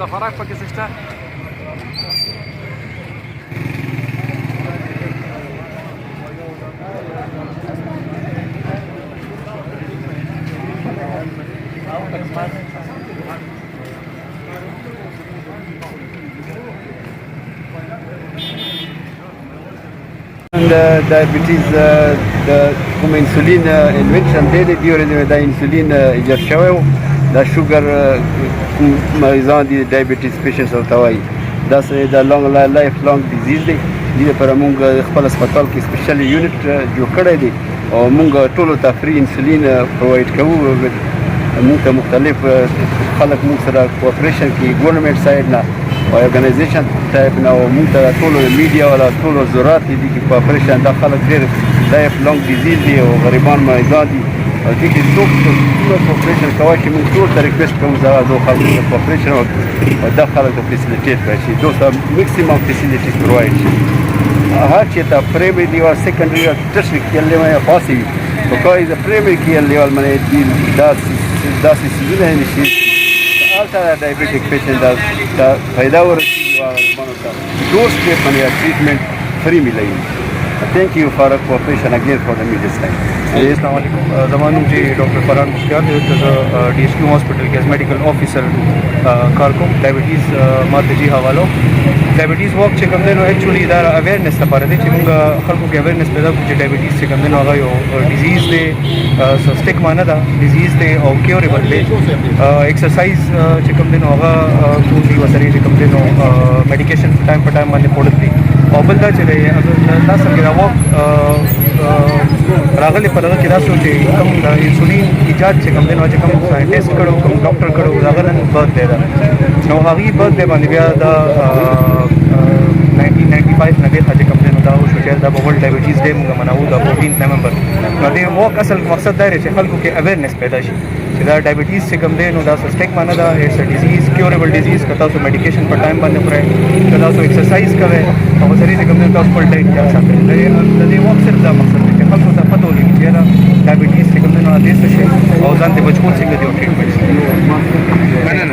Da farak pake se šta? And diabetes the کوم انسولین انوینشن دی دیورې د انسولین ایجاد شوی و دا شوګر مریضان دي ډایبټیز پیشنټس ورته وایي دا د لانګ لایف لانګ ډیزیز دی دې لپاره موږ خپل هسپتال کې سپیشل یونټ جوړ کړی دی او موږ ټولو ته فری انسولین پرووایډ کوو موږ ته مختلف خلک موږ سره کوآپریشن کوي ګورنمنټ سایډ نه او ارګنایزیشن ټایپ نه او موږ ته ټولو میډیا والا ټولو ضرورت دي چې کوآپریشن دا خلک ډېر لایف لانګ ډیزیز دی او غریبان مریضان دي او دې کې څوک کوآپریشن کوي چې موږ ټول ته ریکویسټ کوو زه خلکو ته کوآپریشن او دا خلک ته فیسیلیټیټ کړی شي دو ته میکسیمم فیسیلیټیز پرووایډ شي هر چې ته پرایمري لیول سیکنډري او ټرشري کیئر لیول پاسي because the primary care level باندې داسې څیزونه نشي الټرا ډایبټیک پیشنټ دا پیدا ورسېږي غریبانو ته دوز کې باندې ټریټمنټ فری ملایي Thank you for cooperation again for the media side. السلام علیکم زما نوم چې ډاکټر فرحان مختیار دی زه ډي ایس کیو هاسپټل کې از میډیکل افیسر کار کوم ډایبټیز ماته جی حوالو ډایبټیز واک چې کوم دی نو ایکچولی دا اویرنس لپاره دی چې موږ خلکو کې اویرنس پیدا کړو چې ډایبټیز چې کوم دی نو هغه یو ډیزیز دی سټیګما نه ده ډیزیز دی او کیوریبل دی ایکسرسایز چې کوم دی نو هغه کوم دی وسره چې کوم دی نو میډیکیشن ټایم په ټایم باندې پوډل دی او بل دا چې اگر تاسو کې راوځي راغلی په دغه کې دا څه چې کوم د انسولین ایجاد چې کوم دی نو چې کوم ساينټیسټ کړو کوم ډاکټر کړو دا نن برث دی دا نو هغه برث دی باندې بیا دا 1995 نه دی چې کوم دی نو دا شو چې دا ورلډ ډایبټیز ډے موږ مناو دا 14 نومبر نو دی وو اصل مقصد دا دی چې خلکو کې اویرنس پیدا شي چې دا ډایبټیز چې کوم دی نو دا سټیګما نه ده اټس ا ډیزیز کیوریبل ډیزیز کته تاسو میډیکیشن په ټایم باندې خورئ کته تاسو ایکسرسایز کوئ او سړي چې کوم دی تاسو خپل ډایټ خیال ساتئ د دې وخت صرف دا مقصد دی چې خلکو ته پته ولګي چې دا ډایبټیز چې کوم دی نو د دې څه شي او ځان ته بچو څنګه دی ټریټمنټ